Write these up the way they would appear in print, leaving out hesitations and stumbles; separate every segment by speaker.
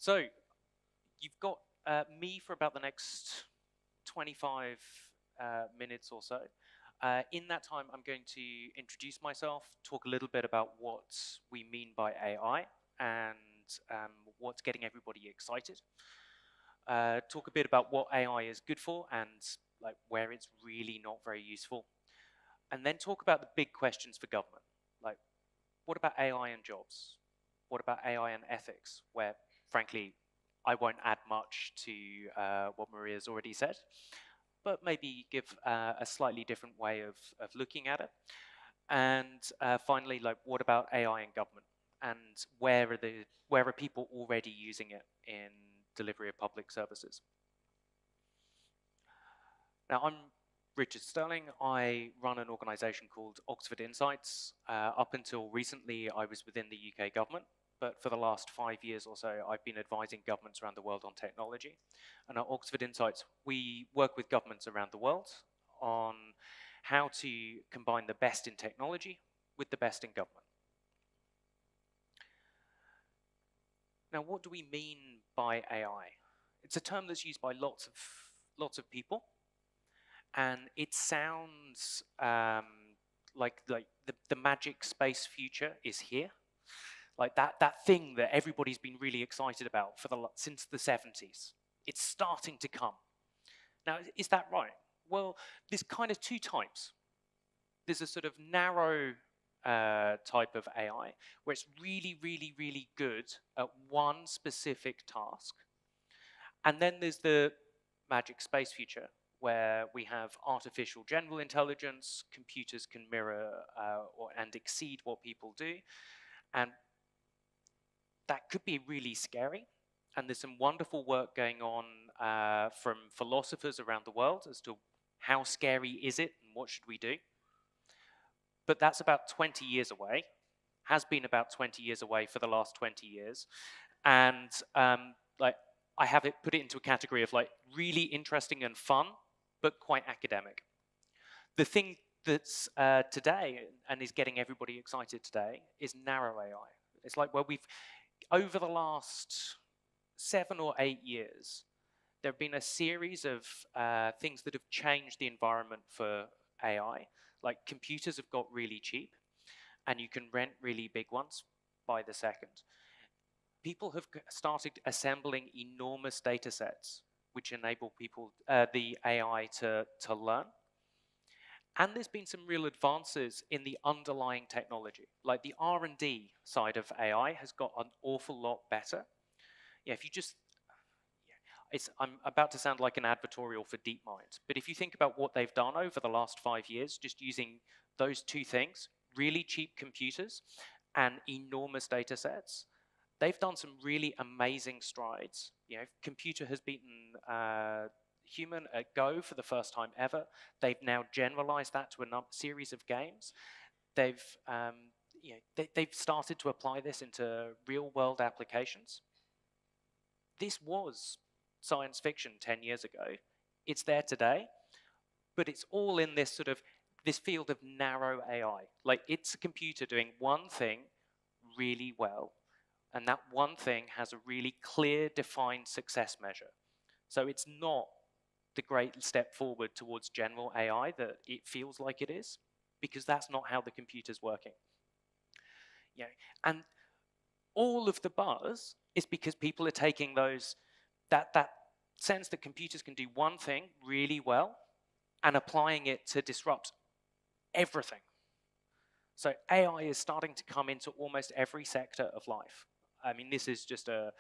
Speaker 1: So you've got me for about the next 25 minutes or so. In that time, I'm going to introduce myself, talk a little bit about what we mean by AI and what's getting everybody excited. Talk a bit about what AI is good for and like where it's really not very useful. And then talk about the big questions for government, like what about AI and jobs? What about AI and ethics, where frankly, I won't add much to what Maria's already said, but maybe give a slightly different way of looking at it. And finally, like, what about AI in government? And where are people already using it in delivery of public services? Now, I'm Richard Stirling. I run an organization called Oxford Insights. Up until recently, I was within the UK government, but for the last 5 years or so, I've been advising governments around the world on technology. And at Oxford Insights, we work with governments around the world on how to combine the best in technology with the best in government. Now, what do we mean by AI? It's a term that's used by lots of people, and it sounds like the magic space future is here. Like that thing that everybody's been really excited about since the 70s. It's starting to come. Now, is that right? Well, there's kind of two types. There's a sort of narrow type of AI where it's really, really, really good at one specific task. And then there's the magic space future where we have artificial general intelligence, computers can mirror and exceed what people do. And that could be really scary. And there's some wonderful work going on from philosophers around the world as to how scary is it and what should we do. But that's about 20 years away, has been about 20 years away for the last 20 years. And like, I have put it into a category of like really interesting and fun, but quite academic. The thing that's today and is getting everybody excited today is narrow AI. It's like, well, over the last 7 or 8 years, there have been a series of things that have changed the environment for AI. Like, computers have got really cheap, and you can rent really big ones by the second. People have started assembling enormous data sets, which enable the AI to learn. And there's been some real advances in the underlying technology. Like, the R&D side of AI has got an awful lot better. Yeah, if you just, I'm about to sound like an advertorial for DeepMind, but if you think about what they've done over the last 5 years, just using those two things, really cheap computers and enormous data sets, they've done some really amazing strides. You know, computer has beaten human at Go for the first time ever. They've now generalized that to a series of games. They've they've started to apply this into real-world applications. This was science fiction 10 years ago. It's there today, but it's all in this sort of this field of narrow AI. Like, it's a computer doing one thing really well, and that one thing has a really clear, defined success measure. So it's not the great step forward towards general AI that it feels like it is, because that's not how the computer's working. Yeah, and all of the buzz is because people are taking that sense that computers can do one thing really well and applying it to disrupt everything. So AI is starting to come into almost every sector of life. I mean, this is just a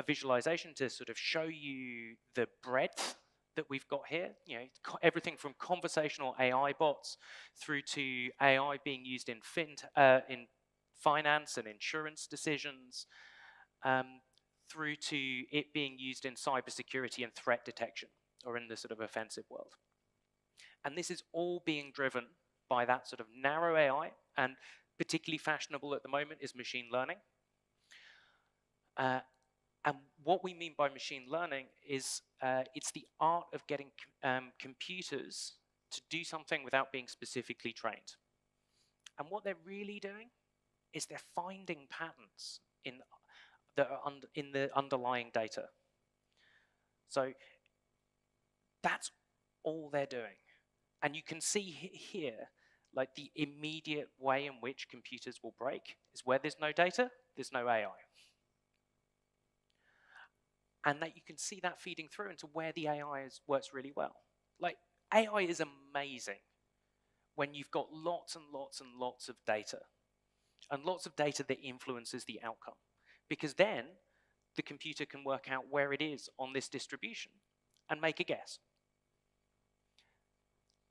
Speaker 1: visualization to sort of show you the breadth that we've got here. You know, everything from conversational AI bots through to AI being used in finance and insurance decisions, through to it being used in cybersecurity and threat detection, or in the sort of offensive world. And this is all being driven by that sort of narrow AI, and particularly fashionable at the moment is machine learning. And what we mean by machine learning is it's the art of getting computers to do something without being specifically trained. And what they're really doing is they're finding patterns in that are in the underlying data. So that's all they're doing. And you can see here, like the immediate way in which computers will break is where there's no data, there's no AI. And that you can see that feeding through into where the AI works really well. Like, AI is amazing when you've got lots and lots and lots of data, and lots of data that influences the outcome. Because then the computer can work out where it is on this distribution and make a guess.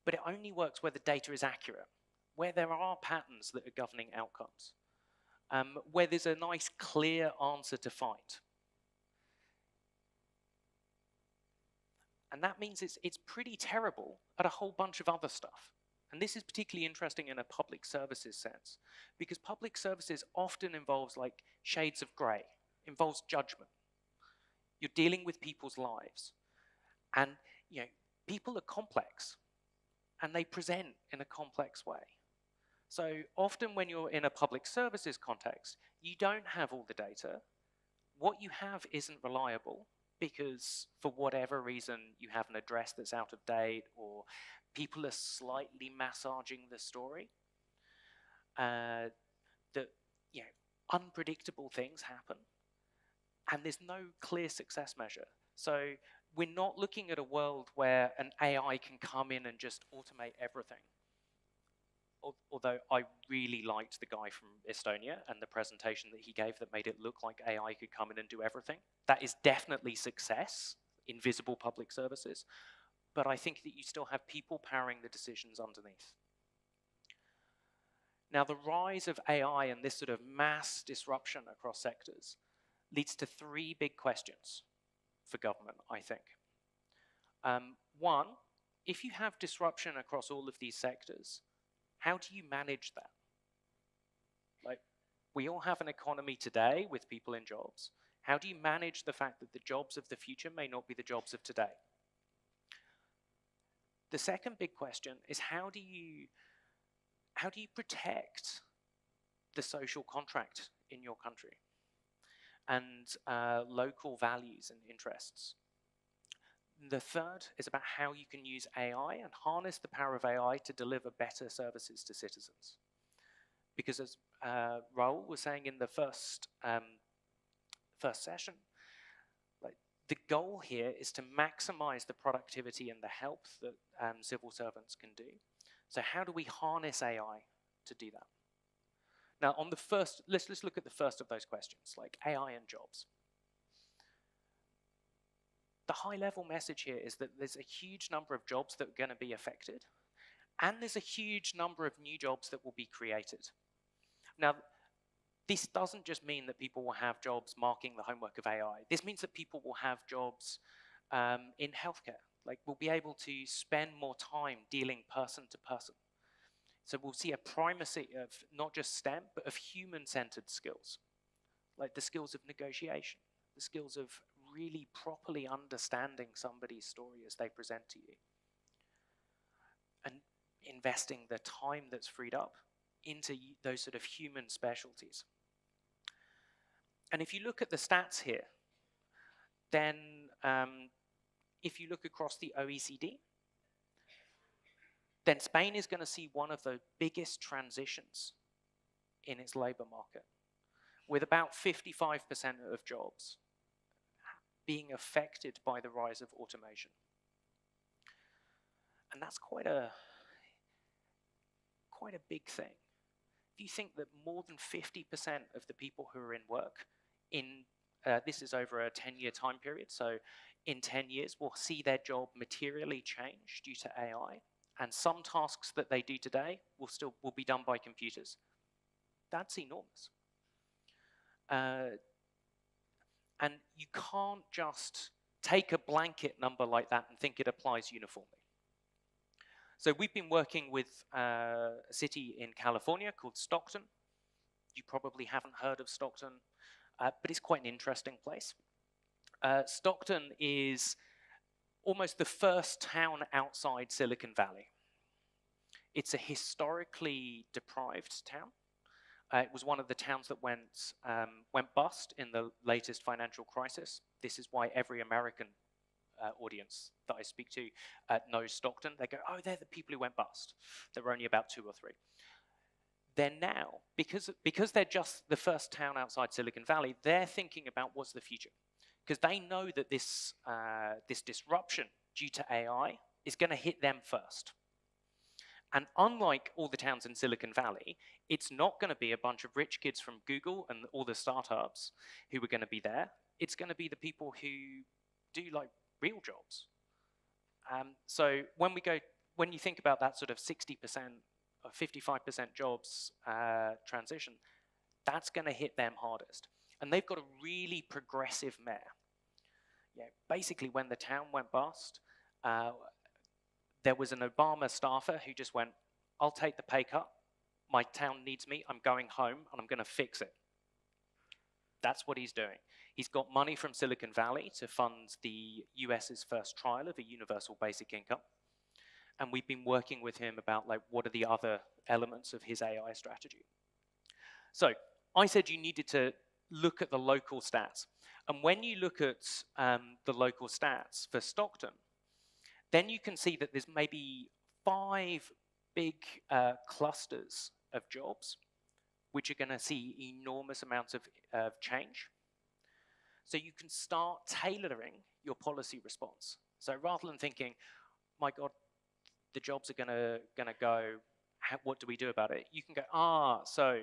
Speaker 1: But it only works where the data is accurate, where there are patterns that are governing outcomes, where there's a nice clear answer to find. And that means it's pretty terrible at a whole bunch of other stuff. And this is particularly interesting in a public services sense, because public services often involves like shades of grey, involves judgment. You're dealing with people's lives. And people are complex, and they present in a complex way. So often when you're in a public services context, you don't have all the data. What you have isn't reliable, because for whatever reason you have an address that's out of date, or people are slightly massaging the story. Unpredictable things happen, and there's no clear success measure. So we're not looking at a world where an AI can come in and just automate everything. Although I really liked the guy from Estonia and the presentation that he gave that made it look like AI could come in and do everything. That is definitely success in visible public services. But I think that you still have people powering the decisions underneath. Now, the rise of AI and this sort of mass disruption across sectors leads to three big questions for government, I think. One, if you have disruption across all of these sectors, how do you manage that? Like, we all have an economy today with people in jobs. How do you manage the fact that the jobs of the future may not be the jobs of today? The second big question is how do you protect the social contract in your country and local values and interests? The third is about how you can use AI and harness the power of AI to deliver better services to citizens. Because as Raoul was saying in the first session, the goal here is to maximize the productivity and the help that civil servants can do. So how do we harness AI to do that? Now, on the first, let's look at the first of those questions, like AI and jobs. The high-level message here is that there's a huge number of jobs that are going to be affected, and there's a huge number of new jobs that will be created. Now, this doesn't just mean that people will have jobs marking the homework of AI. This means that people will have jobs in healthcare. Like, we'll be able to spend more time dealing person to person. So we'll see a primacy of not just STEM, but of human-centered skills, like the skills of negotiation, the skills of really properly understanding somebody's story as they present to you, and investing the time that's freed up into those sort of human specialties. And if you look at the stats here, then if you look across the OECD, then Spain is going to see one of the biggest transitions in its labor market, with about 55% of jobs being affected by the rise of automation. And that's quite a big thing. If you think that more than 50% of the people who are in work this is over a 10-year time period, so in 10 years will see their job materially change due to AI, and some tasks that they do today will be done by computers. That's enormous. And you can't just take a blanket number like that and think it applies uniformly. So we've been working with a city in California called Stockton. You probably haven't heard of Stockton, but it's quite an interesting place. Stockton is almost the first town outside Silicon Valley. It's a historically deprived town. it was one of the towns that went bust in the latest financial crisis. This is why every American audience that I speak to knows Stockton. They go, oh, they're the people who went bust. There were only about 2 or 3. They're now, because they're just the first town outside Silicon Valley, they're thinking about what's the future. Because they know that this disruption due to AI is going to hit them first. And unlike all the towns in Silicon Valley, it's not going to be a bunch of rich kids from Google and all the startups who are going to be there. It's going to be the people who do like real jobs. So when you think about that sort of 60% or 55% jobs transition, that's going to hit them hardest. And they've got a really progressive mayor. Yeah, basically, when the town went bust, there was an Obama staffer who just went, I'll take the pay cut. My town needs me. I'm going home, and I'm going to fix it. That's what he's doing. He's got money from Silicon Valley to fund the US's first trial of a universal basic income. And we've been working with him about like what are the other elements of his AI strategy. So I said you needed to look at the local stats. And when you look at the local stats for Stockton, then you can see that there's maybe 5 big clusters of jobs which are going to see enormous amounts of change. So you can start tailoring your policy response. So rather than thinking, my God, the jobs are going to go, what do we do about it? You can go, so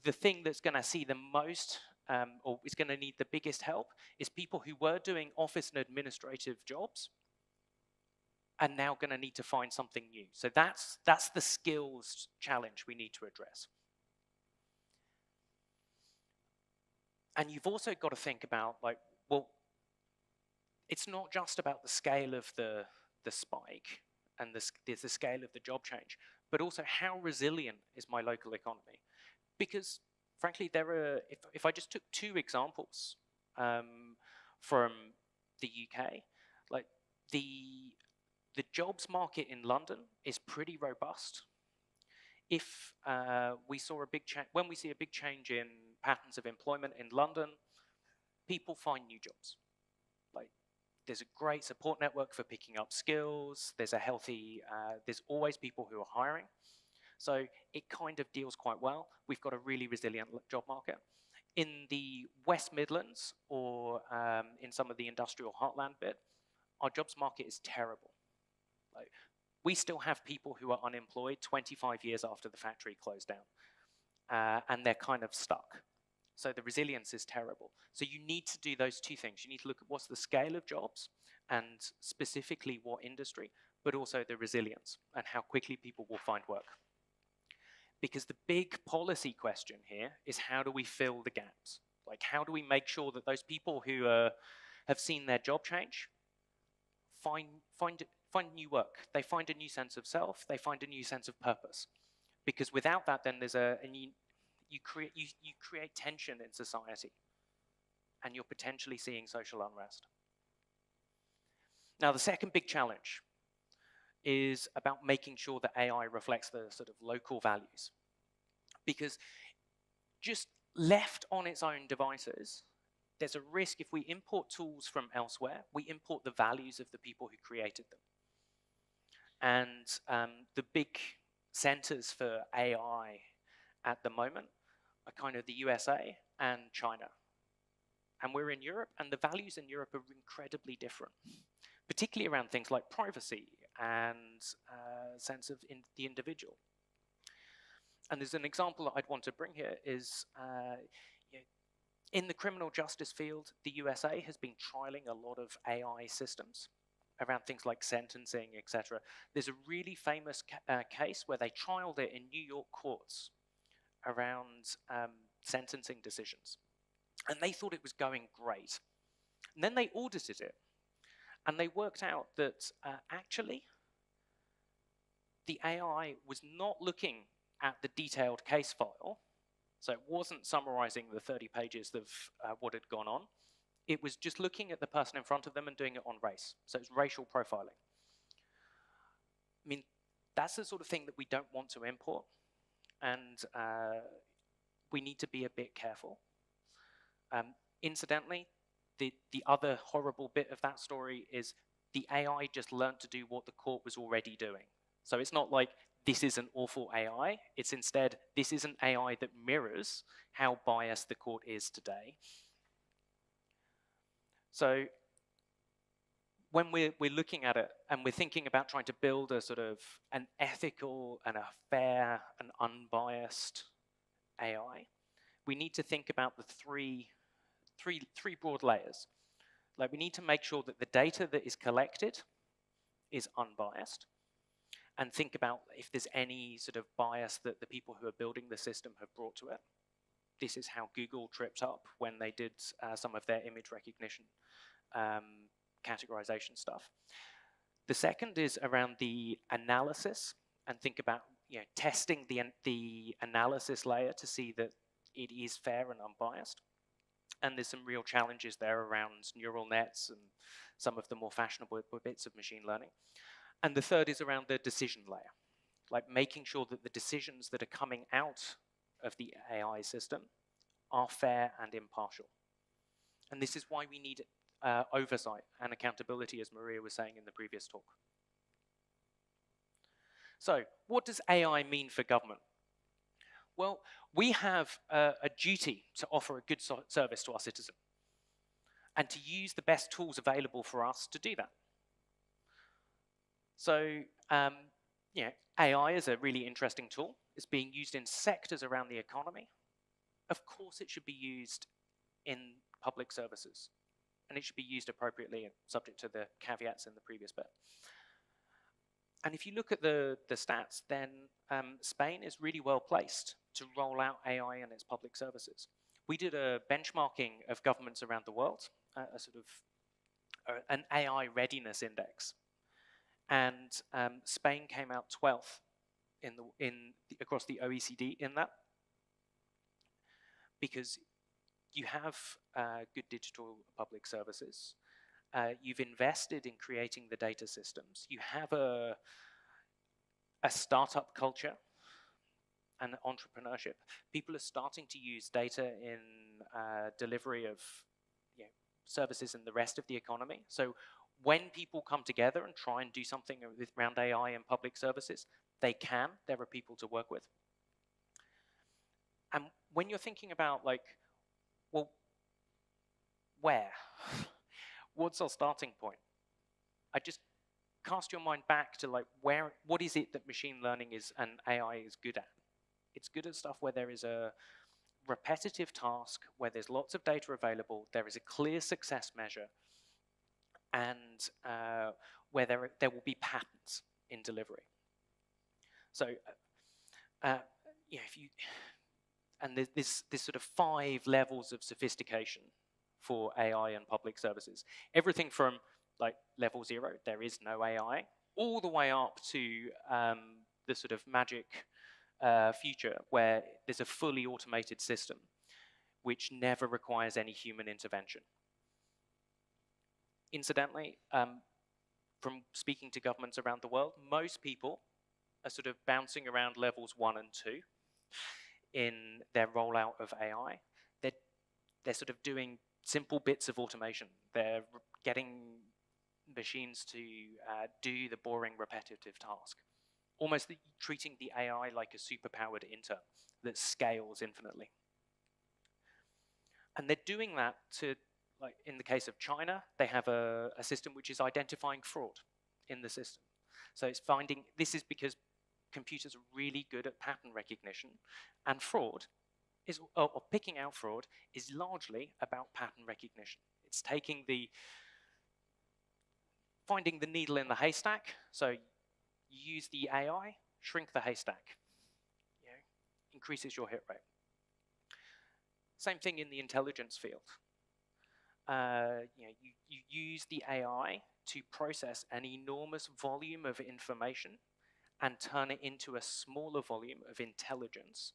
Speaker 1: the thing that's going to see the most or is going to need the biggest help is people who were doing office and administrative jobs and now going to need to find something new. So that's the skills challenge we need to address. And you've also got to think about, like, well, it's not just about the scale of the spike and the scale of the job change, but also how resilient is my local economy? Because, frankly, there are, if I just took 2 examples from the UK, like the jobs market in London is pretty robust. If we saw a big change, when we see a big change in patterns of employment in London, people find new jobs. Like, there's a great support network for picking up skills. There's a healthy, there's always people who are hiring. So it kind of deals quite well. We've got a really resilient job market. In the West Midlands or in some of the industrial heartland bit, our jobs market is terrible. Like, we still have people who are unemployed 25 years after the factory closed down, and they're kind of stuck. So the resilience is terrible. So you need to do those 2 things. You need to look at what's the scale of jobs and specifically what industry, but also the resilience and how quickly people will find work. Because the big policy question here is, how do we fill the gaps? Like, how do we make sure that those people who have seen their job change find new work? They find a new sense of self. They find a new sense of purpose. Because without that, then there's you create tension in society, and you're potentially seeing social unrest. Now, the second big challenge is about making sure that AI reflects the sort of local values. Because just left on its own devices, there's a risk if we import tools from elsewhere, we import the values of the people who created them. And the big centers for AI at the moment are kind of the USA and China. And we're in Europe, and the values in Europe are incredibly different, particularly around things like privacy and sense of the individual. And there's an example that I'd want to bring here is, in the criminal justice field, the USA has been trialing a lot of AI systems around things like sentencing, etc. There's a really famous case where they trialed it in New York courts around sentencing decisions. And they thought it was going great. And then they audited it. And they worked out that actually the AI was not looking at the detailed case file. So it wasn't summarizing the 30 pages of what had gone on. It was just looking at the person in front of them and doing it on race. So it's racial profiling. I mean, that's the sort of thing that we don't want to import. And we need to be a bit careful. Incidentally, the other horrible bit of that story is the AI just learned to do what the court was already doing. So it's not like this is an awful AI, it's instead, this is an AI that mirrors how biased the court is today. So when we're looking at it and we're thinking about trying to build a sort of an ethical and a fair and unbiased AI, we need to think about the three broad layers. Like, we need to make sure that the data that is collected is unbiased, and think about if there's any sort of bias that the people who are building the system have brought to it. This is how Google tripped up when they did some of their image recognition categorization stuff. The second is around the analysis, and think about testing the analysis layer to see that it is fair and unbiased. And there's some real challenges there around neural nets and some of the more fashionable bits of machine learning. And the third is around the decision layer, like making sure that the decisions that are coming out of the AI system are fair and impartial. And this is why we need oversight and accountability, as Maria was saying in the previous talk. So, what does AI mean for government? Well, we have a duty to offer a good service to our citizen and to use the best tools available for us to do that. So, AI is a really interesting tool. It's being used in sectors around the economy. Of course, it should be used in public services, and it should be used appropriately and subject to the caveats in the previous bit. And if you look at the stats, then Spain is really well placed to roll out AI in its public services. We did a benchmarking of governments around the world, an AI readiness index. And Spain came out 12th across the OECD in that, because you have good digital public services. You've invested in creating the data systems. You have a startup culture and entrepreneurship. People are starting to use data in delivery of services in the rest of the economy. So when people come together and try and do something around AI and public services, they can. There are people to work with. And when you're thinking about, like, well, where? What's our starting point? I just cast your mind back to, like, what is it that machine learning is and AI is good at? It's good at stuff where there is a repetitive task, where there's lots of data available, there is a clear success measure, and where there will be patterns in delivery. So, and there's this sort of 5 levels of sophistication for AI and public services. Everything from, like, level 0, there is no AI, all the way up to the sort of magic future where there's a fully automated system which never requires any human intervention. Incidentally, from speaking to governments around the world, most people are sort of bouncing around levels 1 and 2 in their rollout of AI. They're sort of doing simple bits of automation. They're getting machines to do the boring, repetitive task, almost treating the AI like a superpowered intern that scales infinitely. And they're doing that to, like, in the case of China, they have a system which is identifying fraud in the system. So it's finding, this is because computers are really good at pattern recognition, and fraud is, or picking out fraud is largely about pattern recognition. It's finding the needle in the haystack. So you use the AI, shrink the haystack, increases your hit rate. Same thing in the intelligence field. You use the AI to process an enormous volume of information and turn it into a smaller volume of intelligence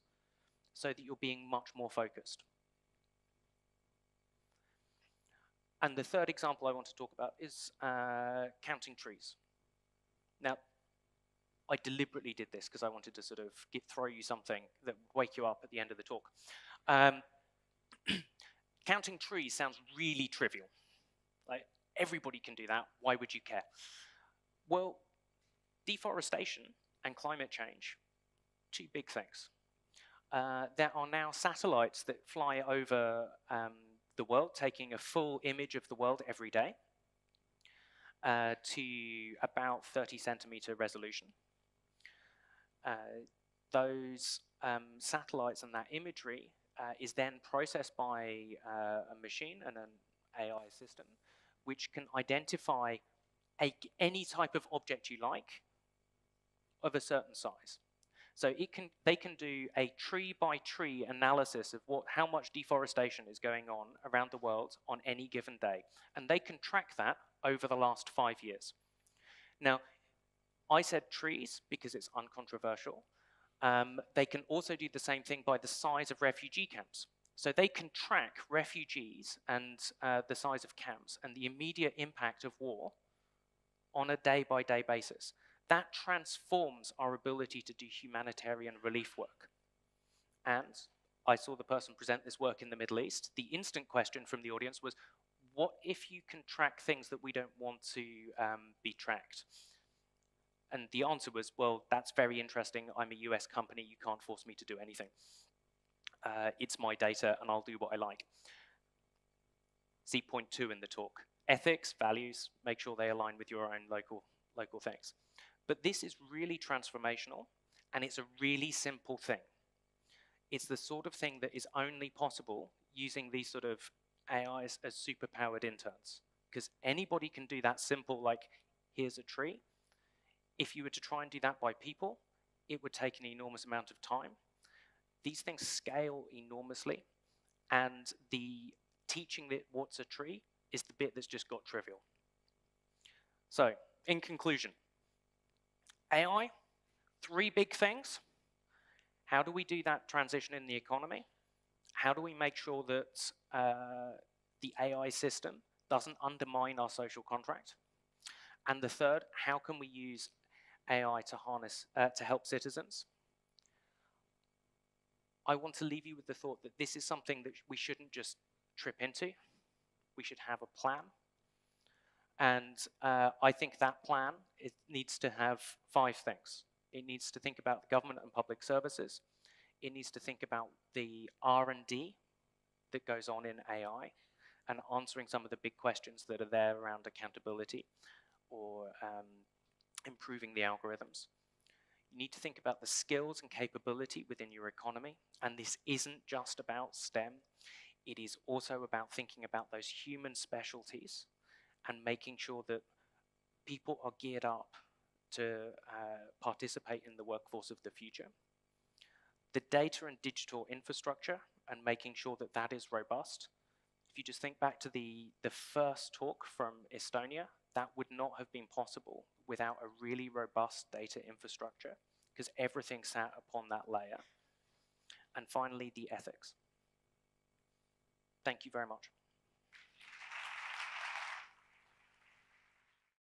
Speaker 1: so that you're being much more focused. And the third example I want to talk about is counting trees. Now, I deliberately did this because I wanted to sort of throw you something that would wake you up at the end of the talk. Counting trees sounds really trivial. Like, everybody can do that. Why would you care? Well, deforestation and climate change, two big things. There are now satellites that fly over the world, taking a full image of the world every day to about 30 centimeter resolution. Those satellites and that imagery is then processed by a machine and an AI system, which can identify any type of object you like of a certain size. So they can do a tree by tree analysis of how much deforestation is going on around the world on any given day. And they can track that over the last 5 years. Now, I said trees because it's uncontroversial. They can also do the same thing by the size of refugee camps. So they can track refugees and the size of camps and the immediate impact of war on a day-by-day basis. That transforms our ability to do humanitarian relief work. And I saw the person present this work in the Middle East. The instant question from the audience was, what if you can track things that we don't want to be tracked? And the answer was, well, that's very interesting. I'm a US company. You can't force me to do anything. It's my data, and I'll do what I like. See point 2 in the talk. Ethics, values, make sure they align with your own local things. But this is really transformational, and it's a really simple thing. It's the sort of thing that is only possible using these sort of AIs as superpowered interns. Because anybody can do that simple, like, here's a tree. If you were to try and do that by people, it would take an enormous amount of time. These things scale enormously, and the teaching that what's a tree is the bit that's just got trivial. So, in conclusion, AI, 3 big things. How do we do that transition in the economy? How do we make sure that the AI system doesn't undermine our social contract? And the third, how can we use AI to harness, to help citizens? I want to leave you with the thought that this is something that we shouldn't just trip into. We should have a plan. And I think that plan, it needs to have 5 things. It needs to think about the government and public services. It needs to think about the R&D that goes on in AI and answering some of the big questions that are there around accountability or improving the algorithms. You need to think about the skills and capability within your economy. And this isn't just about STEM. It is also about thinking about those human specialties and making sure that people are geared up to participate in the workforce of the future. The data and digital infrastructure and making sure that that is robust. If you just think back to the first talk from Estonia, that would not have been possible without a really robust data infrastructure, because everything sat upon that layer. And finally, the ethics. Thank you very much.